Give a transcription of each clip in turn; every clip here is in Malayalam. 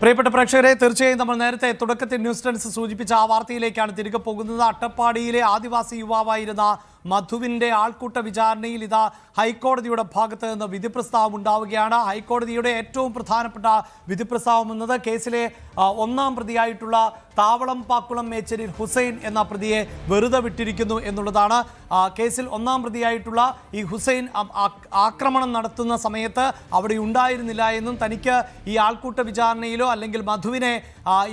പ്രിയപ്പെട്ട പ്രേക്ഷകരെ, തീർച്ചയായും നമ്മൾ നേരത്തെ തുടക്കത്തിൽ ന്യൂസ് ഡെസ്ക് സൂചിപ്പിച്ച ആ വാർത്തയിലേക്കാണ് തിരികെ പോകുന്നത്. അട്ടപ്പാടിയിലെ ആദിവാസി യുവാവായിരുന്ന മധുവിന്റെ ആൾക്കൂട്ട വിചാരണയിൽ ഇതാ ഹൈക്കോടതിയുടെ ഭാഗത്ത് നിന്ന് വിധിപ്രസ്താവം ഉണ്ടാവുകയാണ്. ഹൈക്കോടതിയുടെ ഏറ്റവും പ്രധാനപ്പെട്ട വിധിപ്രസ്താവം എന്നത് കേസിലെ ഒന്നാം പ്രതിയായിട്ടുള്ള താവളം പാക്കുളം മേച്ചേരിൽ ഹുസൈൻ എന്ന പ്രതിയെ വെറുതെ വിട്ടിരിക്കുന്നു എന്നുള്ളതാണ്. കേസിൽ ഒന്നാം പ്രതിയായിട്ടുള്ള ഈ ഹുസൈൻ ആക്രമണം നടത്തുന്ന സമയത്ത് അവിടെ ഉണ്ടായിരുന്നില്ല എന്നും തനിക്ക് ഈ ആൾക്കൂട്ട വിചാരണയിലോ അല്ലെങ്കിൽ മധുവിനെ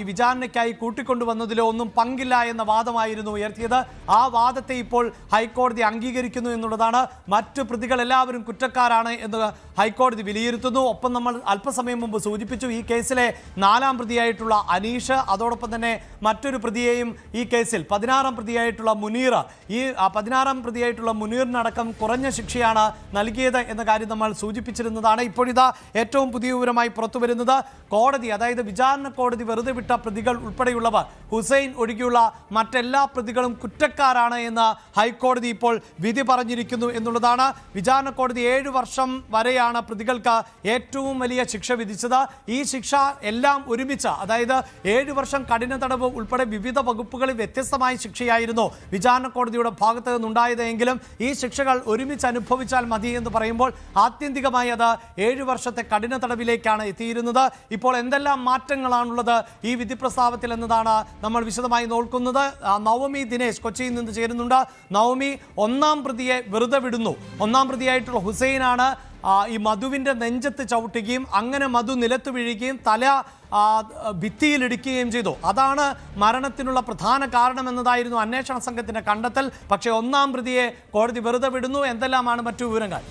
ഈ വിചാരണയ്ക്കായി കൂട്ടിക്കൊണ്ടുവന്നതിലോ ഒന്നും പങ്കില്ല എന്ന വാദമായിരുന്നു ഉയർത്തിയത്. ആ വാദത്തെ ഇപ്പോൾ ഹൈക്കോടതി അംഗീകരിക്കുന്നു എന്നുള്ളതാണ്. മറ്റു പ്രതികൾ എല്ലാവരും കുറ്റക്കാരാണ് എന്ന് ഹൈക്കോടതി വിലയിരുത്തുന്നു. ഒപ്പം നമ്മൾ അല്പസമയം മുമ്പ് സൂചിപ്പിച്ചു, ഈ കേസിലെ നാലാം പ്രതിയായിട്ടുള്ള അനീഷ്, അതോടൊപ്പം തന്നെ മറ്റൊരു പ്രതിയെയും ഈ കേസിൽ 16ആം പ്രതിയായിട്ടുള്ള മുനീർ, ഈ 16ആം പ്രതിയായിട്ടുള്ള മുനീറിനടക്കം കുറഞ്ഞ ശിക്ഷയാണ് നൽകിയത് എന്ന കാര്യം നമ്മൾ സൂചിപ്പിച്ചിരുന്നതാണ്. ഇപ്പോഴിതാ ഏറ്റവും പുതിയ വിവരമായി പുറത്തു വരുന്നത്, കോടതി, അതായത് വിചാരണ കോടതി വെറുതെ വിട്ട പ്രതികൾ ഉൾപ്പെടെയുള്ളവർ, ഹുസൈൻ ഒഴികെയുള്ള മറ്റെല്ലാ പ്രതികളും കുറ്റക്കാരാണ് എന്ന് ഹൈക്കോടതി ഇപ്പോൾ വിധി പറഞ്ഞിരിക്കുന്നു എന്നുള്ളതാണ്. വിചാരണ കോടതി 7 വർഷം വരെയാണ് പ്രതികൾക്ക് ഏറ്റവും വലിയ ശിക്ഷ വിധിച്ചത്. ഈ ശിക്ഷ എല്ലാം ഒരുമിച്ച്, അതായത് 7 വർഷം കഠിന തടവ് ഉൾപ്പെടെ വിവിധ വകുപ്പുകളിൽ വ്യത്യസ്തമായ ശിക്ഷയായിരുന്നു വിചാരണ കോടതിയുടെ ഭാഗത്ത് നിന്നുണ്ടായതെങ്കിലും ഈ ശിക്ഷകൾ ഒരുമിച്ച് അനുഭവിച്ചാൽ മതി എന്ന് പറയുമ്പോൾ ആത്യന്തികമായി അത് 7 വർഷത്തെ കഠിന തടവിലേക്കാണ് എത്തിയിരുന്നത്. ഇപ്പോൾ എന്തെല്ലാം മാറ്റങ്ങളാണുള്ളത് ഈ വിധി പ്രസ്താവത്തിൽ എന്നതാണ് നമ്മൾ വിശദമായി നോക്കുന്നത്. നവമി ദിനേശ് കൊച്ചിയിൽ നിന്ന് ചേരുന്നുണ്ട്. നവമി, ഒന്നാം പ്രതിയെ വെറുതെ വിടുന്നു. ഒന്നാം പ്രതിയായിട്ടുള്ള ഹുസൈനാണ് ഈ മധുവിന്റെ നെഞ്ചത്ത് ചവിട്ടുകയും അങ്ങനെ മധു നിലത്ത് വീഴുകയും തല ഭിത്തിയിലിടിക്കുകയും ചെയ്തു. അതാണ് മരണത്തിനുള്ള പ്രധാന കാരണമെന്നതായിരുന്നു അന്വേഷണ സംഘത്തിന്റെ കണ്ടെത്തൽ. പക്ഷേ ഒന്നാം പ്രതിയെ കോടതി വെറുതെ വിടുന്നു. എന്തെല്ലാമാണ് മറ്റു വിവരങ്ങൾ?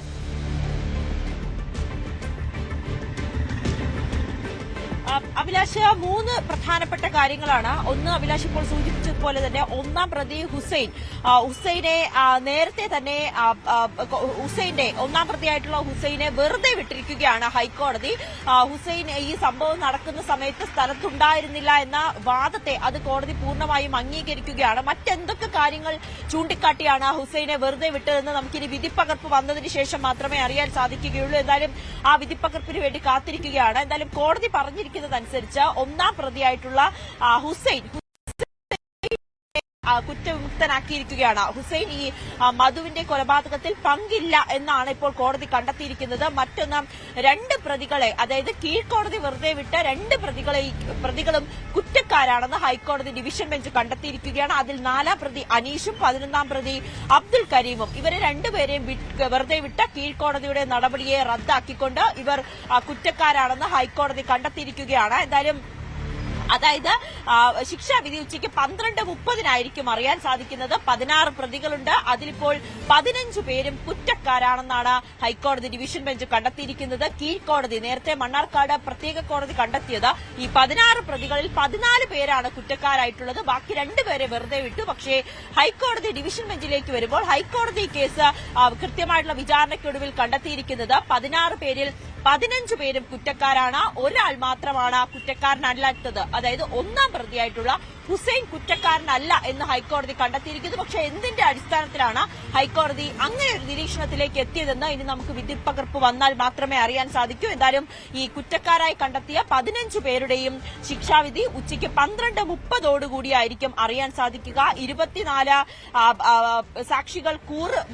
അഭിലാഷ്, 3 പ്രധാനപ്പെട്ട കാര്യങ്ങളാണ്. ഒന്ന്, അഭിലാഷ് ഇപ്പോൾ സൂചിപ്പിച്ചതുപോലെ തന്നെ ഒന്നാം പ്രതി ഹുസൈനെ നേരത്തെ തന്നെ ഒന്നാം പ്രതിയായിട്ടുള്ള ഹുസൈനെ വെറുതെ വിട്ടിരിക്കുകയാണ് ഹൈക്കോടതി. ഹുസൈൻ ഈ സംഭവം നടക്കുന്ന സമയത്ത് സ്ഥലത്തുണ്ടായിരുന്നില്ല എന്ന വാദത്തെ അത് കോടതി പൂർണ്ണമായും അംഗീകരിക്കുകയാണ്. മറ്റെന്തൊക്കെ കാര്യങ്ങൾ ചൂണ്ടിക്കാട്ടിയാണ് ഹുസൈനെ വെറുതെ വിട്ടതെന്ന് നമുക്കിനി വിധിപ്പകർപ്പ് വന്നതിന് ശേഷം മാത്രമേ അറിയാൻ സാധിക്കുകയുള്ളൂ. എന്തായാലും ആ വിധിപ്പകർപ്പിന് വേണ്ടി കാത്തിരിക്കുകയാണ്. എന്തായാലും കോടതി പറഞ്ഞിരിക്കുന്നതനുസരിച്ച് ഒന്നാം പ്രതിയായിട്ടുള്ള ഹുസൈൻ കുറ്റവിമുക്തനാക്കിയിരിക്കുകയാണ്. ഹുസൈൻ ഈ മധുവിന്റെ കൊലപാതകത്തിൽ പങ്കില്ല എന്നാണ് ഇപ്പോൾ കോടതി കണ്ടെത്തിയിരിക്കുന്നത്. മറ്റൊന്ന്, 2 പ്രതികളെ, അതായത് കീഴ്ക്കോടതി വെറുതെ വിട്ട 2 പ്രതികളും കുറ്റക്കാരാണെന്ന് ഹൈക്കോടതി ഡിവിഷൻ ബെഞ്ച് കണ്ടെത്തിയിരിക്കുകയാണ്. അതിൽ 4ആം പ്രതി അനീഷും 11ആം പ്രതി അബ്ദുൽ കരീമും. ഇവരെ 2 പേരെയും വെറുതെ വിട്ട കീഴ്ക്കോടതിയുടെ നടപടിയെ റദ്ദാക്കിക്കൊണ്ട് ഇവർ കുറ്റക്കാരാണെന്ന് ഹൈക്കോടതി കണ്ടെത്തിയിരിക്കുകയാണ്. എന്തായാലും അതായത് ശിക്ഷാവിധി ഉച്ചയ്ക്ക് 12:30 അറിയാൻ സാധിക്കുന്നത്. 16 പ്രതികളുണ്ട്. അതിലിപ്പോൾ 15 പേരും കുറ്റക്കാരാണെന്നാണ് ഹൈക്കോടതി ഡിവിഷൻ ബെഞ്ച് കണ്ടെത്തിയിരിക്കുന്നത്. കീഴ്ക്കോടതി, നേരത്തെ മണ്ണാർക്കാട് പ്രത്യേക കോടതി കണ്ടെത്തിയത് ഈ 16 പ്രതികളിൽ 14 പേരാണ് കുറ്റക്കാരായിട്ടുള്ളത്. ബാക്കി 2 പേരെ വെറുതെ വിട്ടു. പക്ഷേ ഹൈക്കോടതി ഡിവിഷൻ ബെഞ്ചിലേക്ക് വരുമ്പോൾ ഹൈക്കോടതി കേസ് കൃത്യമായിട്ടുള്ള വിചാരണയ്ക്കൊടുവിൽ കണ്ടെത്തിയിരിക്കുന്നത് 16 പേരിൽ 15 പേരും കുറ്റക്കാരാണ്. ഒരാൾ മാത്രമാണ് കുറ്റക്കാരനല്ലാത്തത്. അതായത് ഒന്നാം പ്രതിയായിട്ടുള്ള ഹുസൈൻ കുറ്റക്കാരനല്ല എന്ന് ഹൈക്കോടതി കണ്ടെത്തിയിരിക്കുന്നു. പക്ഷെ എന്തിന്റെ അടിസ്ഥാനത്തിലാണ് ഹൈക്കോടതി അങ്ങനെ ഒരു നിരീക്ഷണത്തിലേക്ക് എത്തിയതെന്ന് ഇനി നമുക്ക് വിധിപ്പകർപ്പ് വന്നാൽ മാത്രമേ അറിയാൻ സാധിക്കൂ. എന്തായാലും ഈ കുറ്റക്കാരായി കണ്ടെത്തിയ 15 പേരുടെയും ശിക്ഷാവിധി ഉച്ചയ്ക്ക് 12:30 അറിയാൻ സാധിക്കുക. 24 സാക്ഷികൾ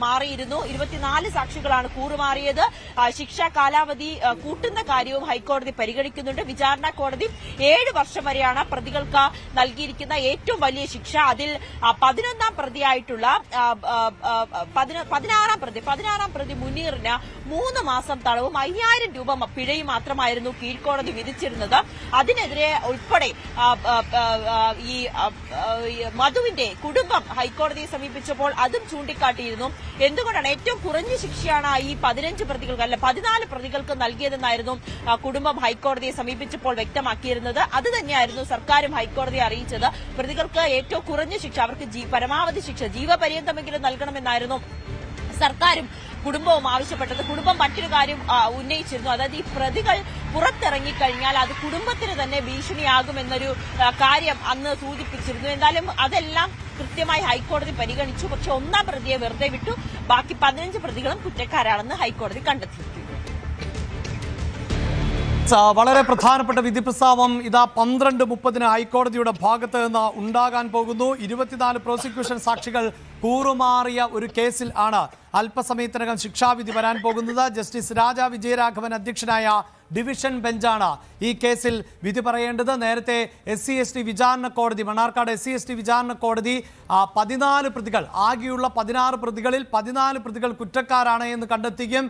മാറിയിരുന്നു. 24 സാക്ഷികളാണ് മാറിയത്. ശിക്ഷാ കാലാവധി കൂട്ടുന്ന കാര്യവും ഹൈക്കോടതി പരിഗണിക്കുന്നുണ്ട്. വിചാരണ കോടതി 7 വർഷം വരെയാണ് പ്രതികൾക്ക് നൽകിയിരിക്കുന്നത് ഏറ്റവും വലിയ ശിക്ഷ. അതിൽ 11ആം പ്രതിയായിട്ടുള്ള 16ആം പ്രതി മുനീറിന് 3 മാസം തടവും 5000 രൂപ പിഴയും മാത്രമായിരുന്നു കീഴ്ക്കോടതി വിധിച്ചിരുന്നത്. അതിനെതിരെ ഉൾപ്പെടെ ഈ മധുവിന്റെ കുടുംബം ഹൈക്കോടതിയെ സമീപിച്ചപ്പോൾ അതും ചൂണ്ടിക്കാട്ടിയിരുന്നു. എന്തുകൊണ്ടാണ് ഏറ്റവും കുറഞ്ഞ ശിക്ഷയാണ് ഈ 15 പ്രതികൾക്ക്, അല്ല 14 പ്രതികൾക്ക് നൽകിയതെന്നായിരുന്നു കുടുംബം ഹൈക്കോടതിയെ സമീപിച്ചപ്പോൾ വ്യക്തമാക്കിയിരുന്നത്. അത് തന്നെയായിരുന്നു സർക്കാരും ഹൈക്കോടതിയെ അറിയിച്ചത്. പ്രതികൾക്ക് ഏറ്റവും കുറഞ്ഞ ശിക്ഷ, അവർക്ക് പരമാവധി ശിക്ഷ ജീവപര്യന്തമെങ്കിലും നൽകണമെന്നായിരുന്നു സർക്കാരും കുടുംബവും ആവശ്യപ്പെട്ടത്. കുടുംബം മറ്റൊരു കാര്യം ഉന്നയിച്ചിരുന്നു, അതായത് ഈ പ്രതികൾ പുറത്തിറങ്ങിക്കഴിഞ്ഞാൽ അത് കുടുംബത്തിന് തന്നെ ഭീഷണിയാകുമെന്നൊരു കാര്യം അന്ന് സൂചിപ്പിച്ചിരുന്നു. എന്തായാലും അതെല്ലാം കൃത്യമായി ഹൈക്കോടതി പരിഗണിച്ചു. പക്ഷെ ഒന്നാം പ്രതിയെ വെറുതെ വിട്ടു. ബാക്കി 15 പ്രതികളും കുറ്റക്കാരാണെന്ന് ഹൈക്കോടതി കണ്ടെത്തിയിരിക്കുന്നു. വളരെ പ്രധാനപ്പെട്ട വിധി പ്രസ്താവം ഇതാ 12:30 ഹൈക്കോടതിയുടെ ഭാഗത്ത് നിന്ന് ഉണ്ടാകാൻ പോകുന്നു. 24 പ്രോസിക്യൂഷൻ സാക്ഷികൾ കൂറുമാറിയ ഒരു കേസിൽ ആണ് അല്പസമയത്തിനകം ശിക്ഷാവിധി വരാൻ പോകുന്നത്. ജസ്റ്റിസ് രാജ വിജയരാഘവൻ അധ്യക്ഷനായ ഡിവിഷൻ ബെഞ്ചാണ് ഈ കേസിൽ വിധി പറയേണ്ടത്. നേരത്തെ SC/ST വിചാരണ കോടതി, മണ്ണാർക്കാട് SC/ST വിചാരണ കോടതി 14 പ്രതികൾ, ആകെയുള്ള 16 പ്രതികളിൽ 14 പ്രതികൾ കുറ്റക്കാരാണ് എന്ന് കണ്ടെത്തുകയും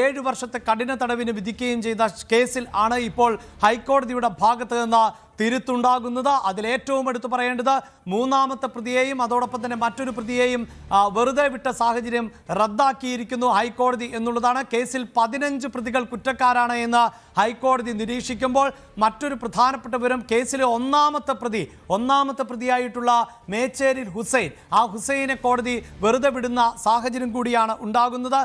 7 വർഷത്തെ കഠിന തടവിന് വിധിക്കുകയും ചെയ്ത കേസിൽ ആണ് ഇപ്പോൾ ഹൈക്കോടതിയുടെ ഭാഗത്ത് നിന്ന് തിരുത്തുണ്ടാകുന്നത്. അതിലേറ്റവും എടുത്തു പറയേണ്ടത് മൂന്നാമത്തെ പ്രതിയെയും അതോടൊപ്പം തന്നെ മറ്റൊരു പ്രതിയെയും വെറുതെ വിട്ട സാഹചര്യം റദ്ദാക്കിയിരിക്കുന്നു ഹൈക്കോടതി എന്നുള്ളതാണ്. കേസിൽ 15 പ്രതികൾ കുറ്റക്കാരാണ് എന്ന് ഹൈക്കോടതി നിരീക്ഷിക്കുമ്പോൾ മറ്റൊരു പ്രധാനപ്പെട്ട വിവരം, കേസിലെ ഒന്നാമത്തെ പ്രതിയായിട്ടുള്ള മേച്ചേരി ഹുസൈൻ, ആ ഹുസൈനെ കോടതി വെറുതെ വിടുന്ന സാഹചര്യം കൂടിയാണ് ഉണ്ടാകുന്നത്.